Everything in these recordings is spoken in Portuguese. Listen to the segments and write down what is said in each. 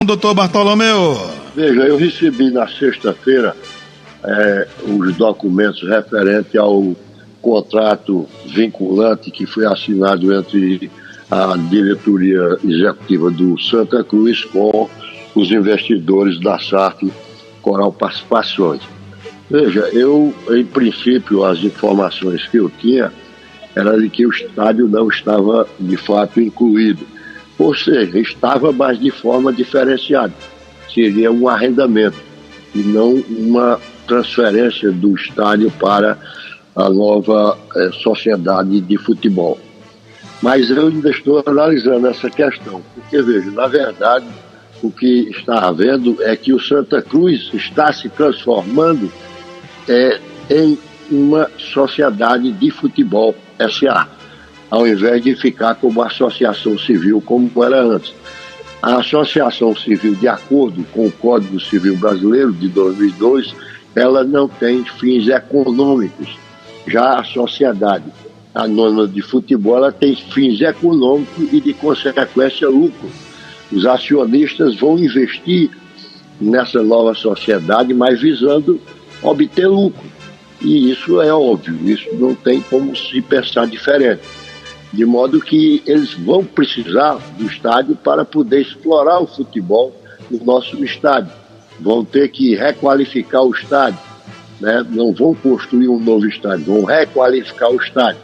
Doutor Bartolomeu. Veja, eu recebi na sexta-feira os documentos referentes ao contrato vinculante que foi assinado entre a diretoria executiva do Santa Cruz com os investidores da SAF Coral Participações. Veja, em princípio, as informações que eu tinha era de que o estádio não estava, de fato, incluído. Ou seja, estava, mas de forma diferenciada. Seria um arrendamento e não uma transferência do estádio para a nova sociedade de futebol. Mas eu ainda estou analisando essa questão, porque, veja, na verdade, o que está havendo é que o Santa Cruz está se transformando em uma sociedade de futebol SA, ao invés de ficar como associação civil como era antes. A associação civil, de acordo com o Código Civil Brasileiro de 2002, ela não tem fins econômicos. Já a sociedade anônima de futebol, ela tem fins econômicos e, de consequência, lucro. Os acionistas vão investir nessa nova sociedade, mas visando obter lucro. E isso é óbvio, isso não tem como se pensar diferente. De modo que eles vão precisar do estádio para poder explorar o futebol no nosso estádio. Vão ter que requalificar o estádio, né? Não vão construir um novo estádio, vão requalificar o estádio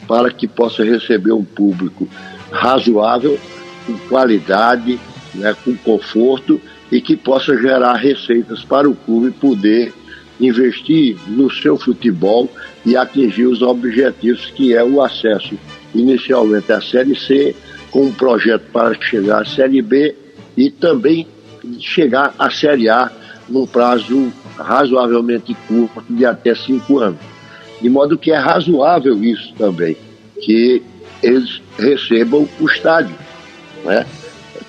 para que possa receber um público razoável, com qualidade, né? Com conforto e que possa gerar receitas para o clube poder investir no seu futebol e atingir os objetivos que é o acesso inicialmente à Série C, com um projeto para chegar à Série B e também chegar à Série A num prazo razoavelmente curto de até 5 anos. De modo que é razoável isso também, que eles recebam o estádio, né?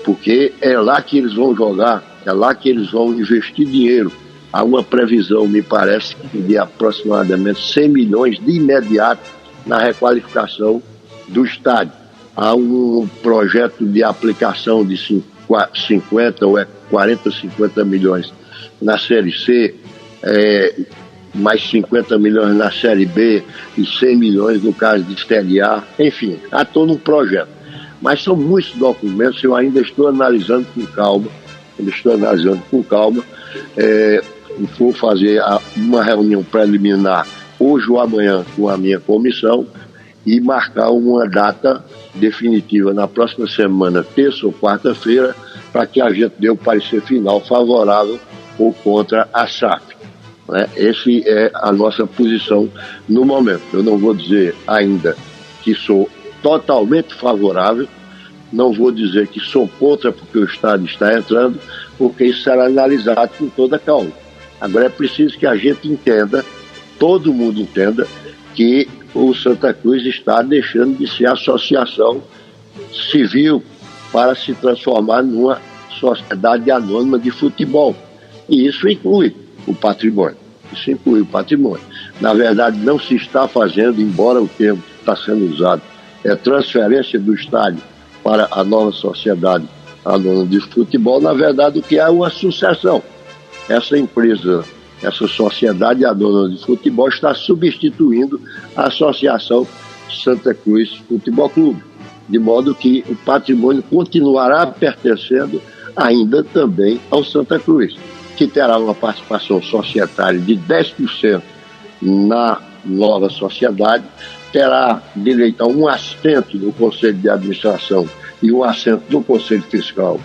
Porque é lá que eles vão jogar, é lá que eles vão investir dinheiro. Há uma previsão, me parece, de aproximadamente 100 milhões de imediato na requalificação do estádio. Há um projeto de aplicação de 50 ou 40, 50 milhões na Série C, mais 50 milhões na Série B e 100 milhões no caso de Série A. Enfim, há todo um projeto. Mas são muitos documentos, eu ainda estou analisando com calma. Vou fazer uma reunião preliminar hoje ou amanhã com a minha comissão e marcar uma data definitiva na próxima semana, terça ou quarta-feira, para que a gente dê o parecer final favorável ou contra a SAF. Né? Essa é a nossa posição no momento. Eu não vou dizer ainda que sou totalmente favorável, não vou dizer que sou contra porque o estádio está entrando, porque isso será analisado com toda calma. Agora é preciso que a gente entenda, todo mundo entenda, que o Santa Cruz está deixando de ser associação civil para se transformar numa sociedade anônima de futebol. E isso inclui o patrimônio. Na verdade, não se está fazendo, embora o termo que está sendo usado é transferência do estádio para a nova sociedade anônima de futebol. Na verdade, o que é uma sucessão. Essa empresa, essa sociedade anônima de futebol está substituindo a Associação Santa Cruz Futebol Clube, de modo que o patrimônio continuará pertencendo ainda também ao Santa Cruz, que terá uma participação societária de 10% na nova sociedade, terá direito a um assento no Conselho de Administração e um assento no Conselho Fiscal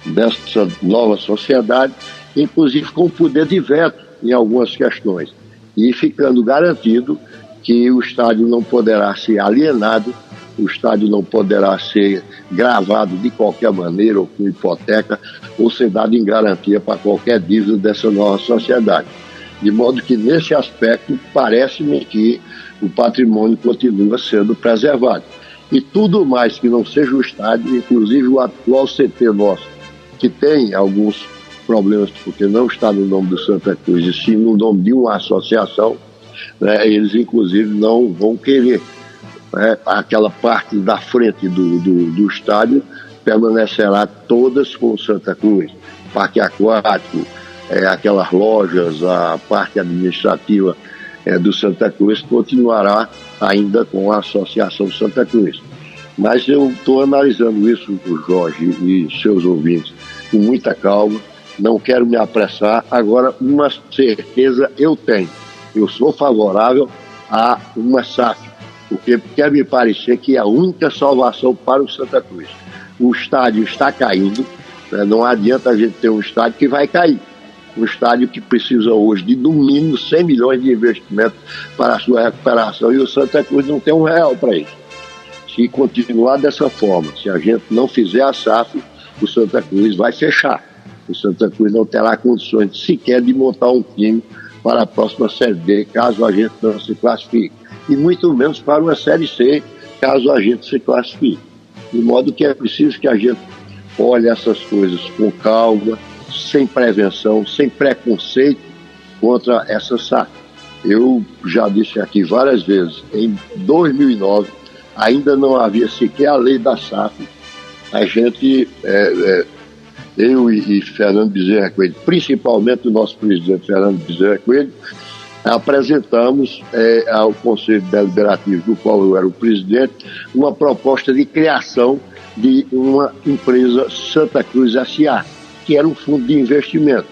dessa nova sociedade, inclusive com poder de veto em algumas questões, e ficando garantido que o estádio não poderá ser alienado, o estádio não poderá ser gravado de qualquer maneira ou com hipoteca, ou ser dado em garantia para qualquer dívida dessa nova sociedade. De modo que, nesse aspecto, parece-me que o patrimônio continua sendo preservado. E tudo mais que não seja o estádio, inclusive o atual CT nosso, que tem alguns problemas porque não está no nome do Santa Cruz, e sim no nome de uma associação, né, eles inclusive não vão querer, né, aquela parte da frente do estádio permanecerá todas com o Santa Cruz. Parque aquático, aquelas lojas, a parte administrativa do Santa Cruz continuará ainda com a Associação Santa Cruz. Mas eu estou analisando isso, Jorge e seus ouvintes, com muita calma, não quero me apressar. Agora, uma certeza eu tenho, eu sou favorável a uma SAF, porque quer me parecer que é a única salvação para o Santa Cruz. O estádio está caindo, né? Não adianta a gente ter um estádio que vai cair. Um estádio que precisa hoje de, no mínimo, 100 milhões de investimento para a sua recuperação, e o Santa Cruz não tem R$1 para isso. Se continuar dessa forma, se a gente não fizer a SAF, o Santa Cruz vai fechar. O Santa Cruz não terá condições sequer de montar um time para a próxima Série D, caso a gente não se classifique. E muito menos para uma Série C, caso a gente se classifique. De modo que é preciso que a gente olhe essas coisas com calma, sem prevenção, sem preconceito contra essa SAF. Eu já disse aqui várias vezes, em 2009, ainda não havia sequer a lei da SAF. A gente, eu e Fernando Bezerra Coelho, principalmente o nosso presidente Fernando Bezerra Coelho, apresentamos ao Conselho Deliberativo, do qual eu era o presidente, uma proposta de criação de uma empresa Santa Cruz S.A., que era um fundo de investimento.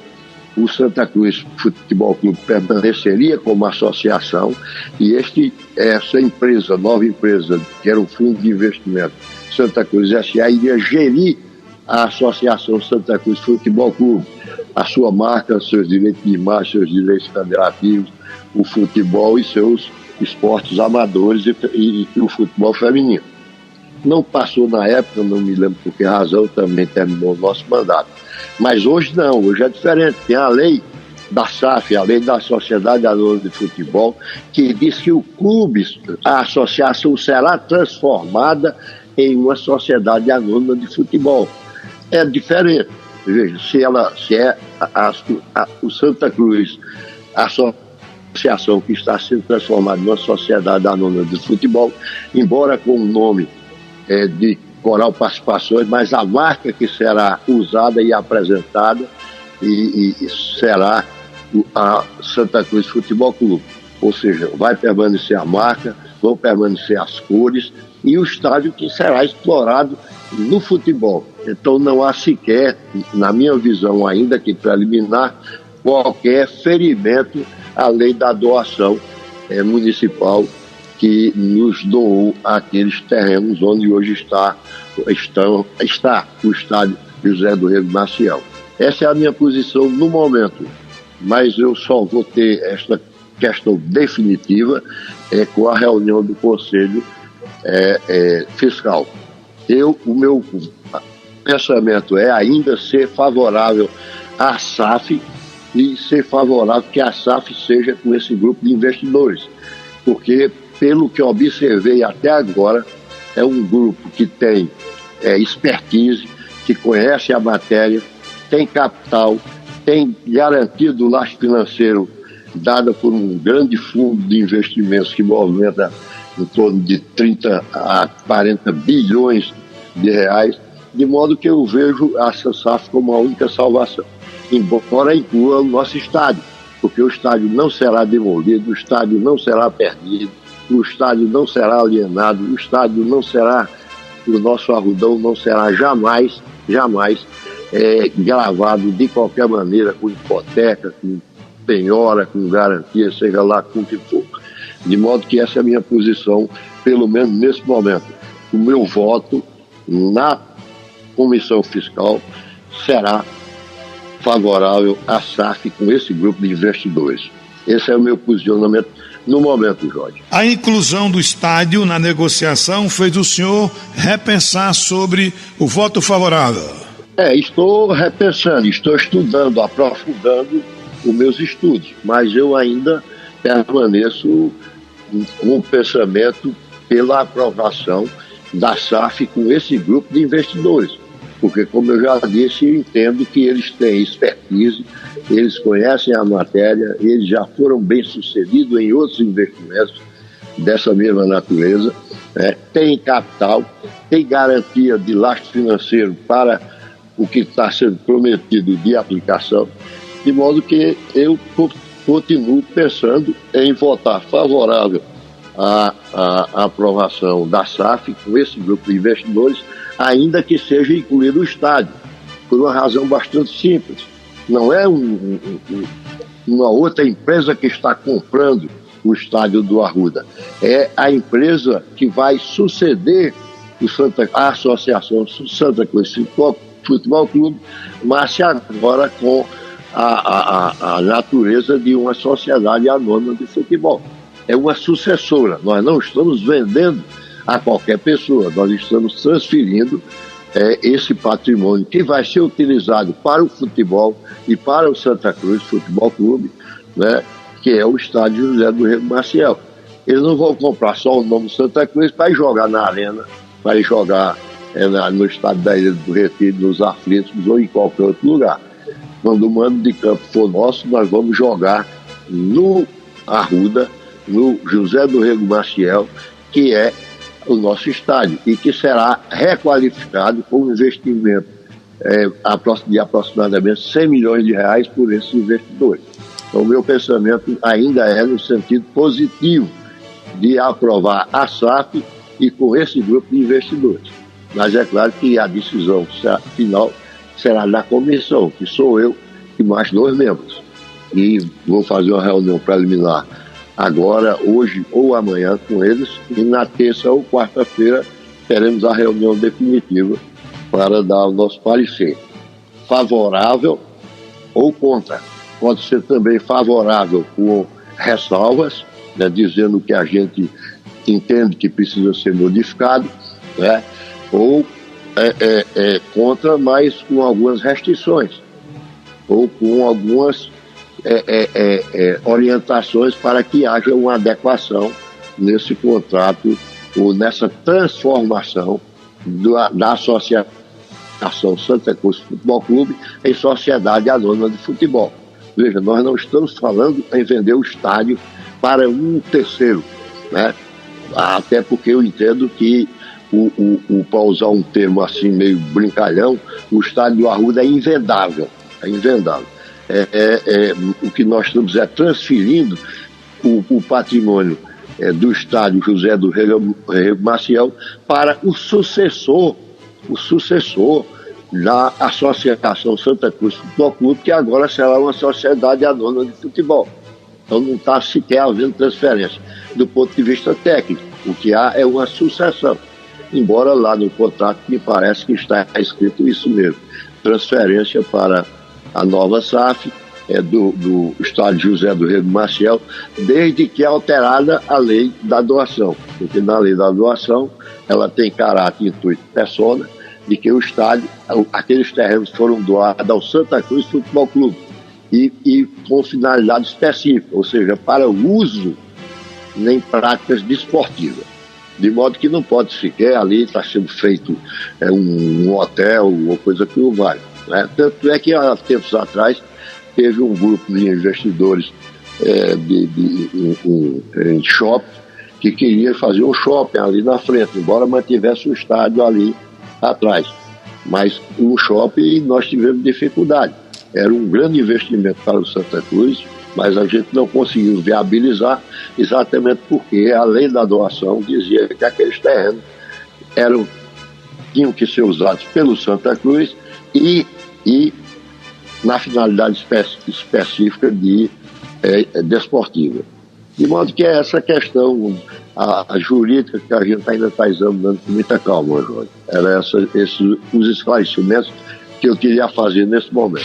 O Santa Cruz Futebol Clube permaneceria como associação e essa empresa, nova empresa, que era um fundo de investimento Santa Cruz S.A., iria gerir a Associação Santa Cruz Futebol Clube, a sua marca, seus direitos de imagem, seus direitos federativos, o futebol e seus esportes amadores e o futebol feminino. Não passou na época, não me lembro por que razão, também terminou o nosso mandato. Mas hoje não, hoje é diferente. Tem a lei da SAF, a lei da Sociedade Anônima de Futebol, que diz que o clube, a associação será transformada em uma sociedade anônima de futebol. É diferente. Veja, se é o Santa Cruz, a associação que está sendo transformada em uma sociedade anônima de futebol, embora com o nome de Coral Participações, mas a marca que será usada e apresentada e será a Santa Cruz Futebol Clube. Ou seja, vai permanecer a marca, vão permanecer as cores e o estádio que será explorado no futebol. Então não há sequer, na minha visão ainda que preliminar, qualquer ferimento à lei da doação municipal que nos doou aqueles terrenos onde hoje está o estádio José do Rego Maciel. Essa é a minha posição no momento, mas eu só vou ter esta questão definitiva com a reunião do Conselho Fiscal. O meu pensamento é ainda ser favorável à SAF e ser favorável que a SAF seja com esse grupo de investidores, porque, pelo que observei até agora, é um grupo que tem expertise, que conhece a matéria, tem capital, tem garantia do lastro financeiro dada por um grande fundo de investimentos que movimenta em torno de 30 a 40 bilhões de reais, de modo que eu vejo essa SAF como a única salvação, embora inclua o nosso estádio, porque o estádio não será demolido, o estádio não será perdido, o estádio não será alienado, o estádio não será, o nosso Arrudão não será jamais gravado de qualquer maneira, com hipoteca, com penhora, com garantia, seja lá com o que for. De modo que essa é a minha posição, pelo menos nesse momento. O meu voto na Comissão Fiscal será favorável à SAF com esse grupo de investidores. Esse é o meu posicionamento no momento, Jorge. A inclusão do estádio na negociação fez o senhor repensar sobre o voto favorável? Estou repensando, estou estudando, aprofundando os meus estudos, mas eu ainda permaneço com o pensamento pela aprovação da SAF com esse grupo de investidores, porque, como eu já disse, eu entendo que eles têm expertise, eles conhecem a matéria, eles já foram bem-sucedidos em outros investimentos, dessa mesma natureza, tem capital, tem garantia de lastro financeiro para o que está sendo prometido de aplicação, de modo que eu continuo pensando em votar favorável à aprovação da SAF com esse grupo de investidores, ainda que seja incluído o estádio, por uma razão bastante simples. Não é uma outra empresa que está comprando o estádio do Arruda, é a empresa que vai suceder a Associação Santa Cruz Futebol Clube, mas agora com a natureza de uma sociedade anônima de futebol. É uma sucessora. Nós não estamos vendendo a qualquer pessoa, nós estamos transferindo esse patrimônio que vai ser utilizado para o futebol e para o Santa Cruz Futebol Clube, né, que é o estádio José do Rego Maciel. Eles não vão comprar só o nome Santa Cruz para ir jogar na arena, para ir jogar no estádio da Ilha do Retiro, nos Aflitos ou em qualquer outro lugar. Quando o mando de campo for nosso, nós vamos jogar no Arruda, no José do Rego Maciel, que é o nosso estádio, e que será requalificado com um investimento de aproximadamente 100 milhões de reais por esses investidores. Então, o meu pensamento ainda é no sentido positivo de aprovar a SAF e com esse grupo de investidores. Mas é claro que a decisão final será da comissão, que sou eu e mais 2 membros. E vou fazer uma reunião preliminar agora, hoje ou amanhã com eles, e na terça ou quarta-feira teremos a reunião definitiva para dar o nosso parecer. Favorável ou contra. Pode ser também favorável com ressalvas, né, dizendo que a gente entende que precisa ser modificado, né, ou contra, mas com algumas restrições, ou com algumas orientações para que haja uma adequação nesse contrato ou nessa transformação da Associação Santa Cruz Futebol Clube em sociedade anônima de futebol. Veja, nós não estamos falando em vender o estádio para um terceiro, né? Até porque eu entendo que, para usar um termo assim meio brincalhão, o estádio do Arruda é invendável. É invendável. O que nós estamos transferindo o patrimônio do estádio José do Rego Maciel para o sucessor da Associação Santa Cruz Futebol Clube, que agora será uma sociedade anônima de futebol. Então não está sequer havendo transferência. Do ponto de vista técnico, o que há é uma sucessão. Embora lá no contrato me parece que está escrito isso mesmo. Transferência para a nova SAF do estádio José do Rego Maciel, desde que é alterada a lei da doação. Porque na lei da doação ela tem caráter intuito persona, de que o estádio, aqueles terrenos foram doados ao Santa Cruz Futebol Clube e com finalidade específica, ou seja, para o uso em práticas desportivas. De modo que não pode sequer ali estar sendo feito um hotel ou coisa que não vale, né? Tanto é que há tempos atrás teve um grupo de investidores em shopping que queria fazer um shopping ali na frente, embora mantivesse o estádio ali atrás. Mas no shopping nós tivemos dificuldade. Era um grande investimento para o Santa Cruz, mas a gente não conseguiu viabilizar, exatamente porque a lei da doação dizia que aqueles terrenos tinham que ser usados pelo Santa Cruz e na finalidade específica desportiva. De modo que é essa questão a jurídica que a gente ainda está examinando com muita calma, Jorge. Era os esclarecimentos que eu queria fazer nesse momento.